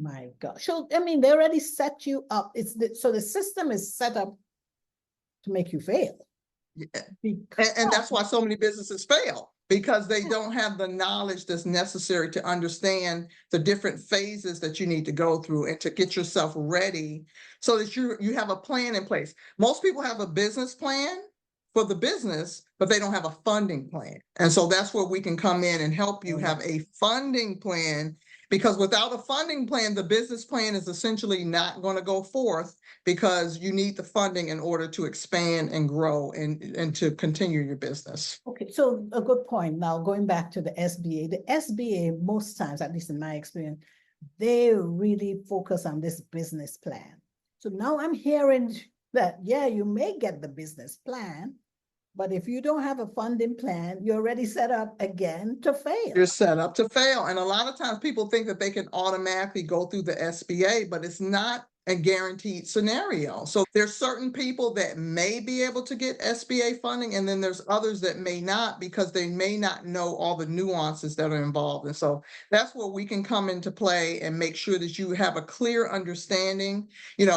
My God. So, I mean, they already set you up. So the system is set up to make you fail. Yeah. Because And that's why so many businesses fail, because they don't have the knowledge that's necessary to understand the different phases that you need to go through and to get yourself ready so that you have a plan in place. Most people have a business plan for the business, but they don't have a funding plan. And so that's where we can come in and help you have a funding plan, because without a funding plan, the business plan is essentially not going to go forth, because you need the funding in order to expand and grow and to continue your business. Okay, so a good point. Now, going back to the SBA, most times, at least in my experience, they really focus on this business plan. So now I'm hearing that, yeah, you may get the business plan, but if you don't have a funding plan, you're already set up again to fail. You're set up to fail. And a lot of times people think that they can automatically go through the SBA, but it's not a guaranteed scenario. So there's certain people that may be able to get SBA funding, and then there's others that may not, because they may not know all the nuances that are involved. And so that's where we can come into play and make sure that you have a clear understanding. You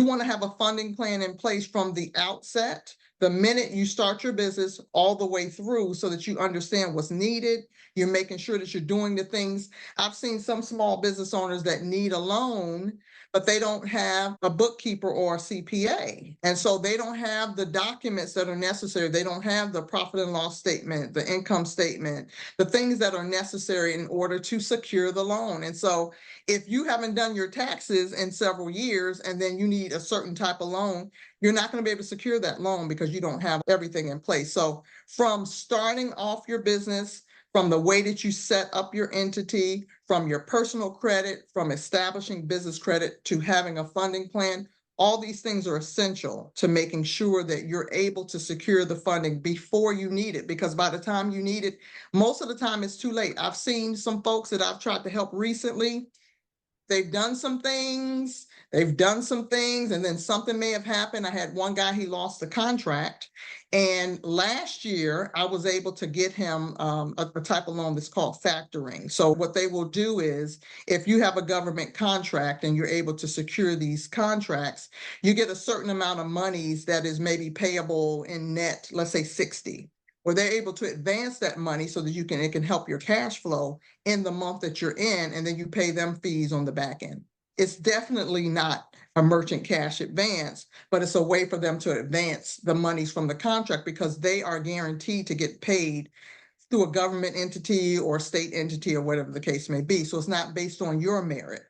want to have a funding plan in place from the outset, the minute you start your business, all the way through, so that you understand what's needed. You're making sure that you're doing the things. I've seen some small business owners that need a loan, but they don't have a bookkeeper or a CPA. And so they don't have the documents that are necessary. They don't have the profit and loss statement, the income statement, the things that are necessary in order to secure the loan. And so if you haven't done your taxes in several years and then you need a certain type of loan, you're not going to be able to secure that loan because you don't have everything in place. So from starting off your business, from the way that you set up your entity, from your personal credit, from establishing business credit to having a funding plan, all these things are essential to making sure that you're able to secure the funding before you need it, because by the time you need it, most of the time it's too late. I've seen some folks that I've tried to help recently. They've done some things, and then something may have happened. I had one guy, he lost the contract. And last year, I was able to get him a type of loan that's called factoring. So what they will do is, if you have a government contract and you're able to secure these contracts, you get a certain amount of monies that is maybe payable in net, let's say 60. Where they're able to advance that money so that it can help your cash flow in the month that you're in, and then you pay them fees on the back end. It's definitely not a merchant cash advance, but it's a way for them to advance the monies from the contract, because they are guaranteed to get paid through a government entity or state entity or whatever the case may be. So it's not based on your merit.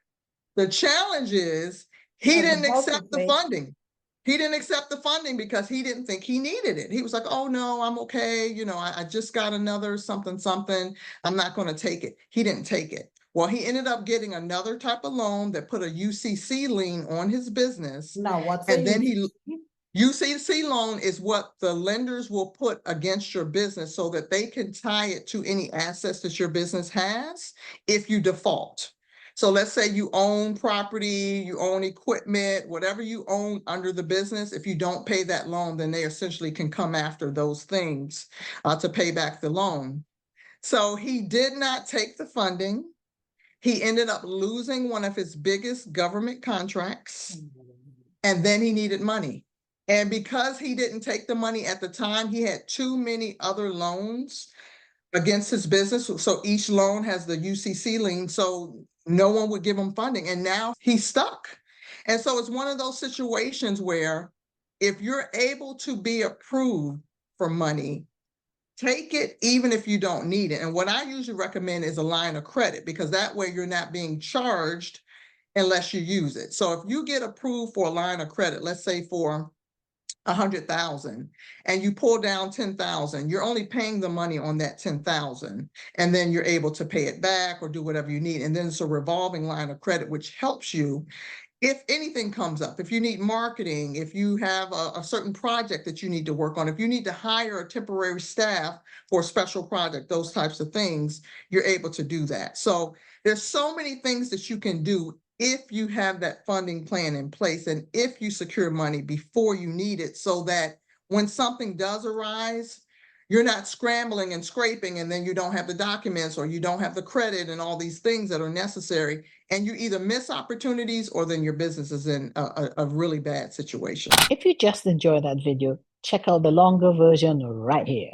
The challenge is he didn't accept the funding. He didn't accept the funding because he didn't think he needed it. He was like, oh, no, I'm okay. I just got another something. I'm not going to take it. He didn't take it. Well, he ended up getting another type of loan that put a UCC lien on his business. Now, what's and then UCC loan is what the lenders will put against your business so that they can tie it to any assets that your business has if you default. So let's say you own property, you own equipment, whatever you own under the business. If you don't pay that loan, then they essentially can come after those things to pay back the loan. So he did not take the funding. He ended up losing one of his biggest government contracts, and then he needed money. And because he didn't take the money at the time, he had too many other loans against his business. So each loan has the UCC lien. So no one would give him funding. And now he's stuck. And so it's one of those situations where if you're able to be approved for money, take it even if you don't need it. And what I usually recommend is a line of credit, because that way you're not being charged unless you use it. So if you get approved for a line of credit, let's say for 100,000, and you pull down 10,000, you're only paying the money on that 10,000, and then you're able to pay it back or do whatever you need. And then it's a revolving line of credit, which helps you if anything comes up, if you need marketing, if you have a certain project that you need to work on, if you need to hire a temporary staff for a special project, those types of things, you're able to do that. So there's so many things that you can do if you have that funding plan in place and if you secure money before you need it, so that when something does arise, you're not scrambling and scraping, and then you don't have the documents or you don't have the credit and all these things that are necessary. And you either miss opportunities or then your business is in a really bad situation. If you just enjoyed that video, check out the longer version right here.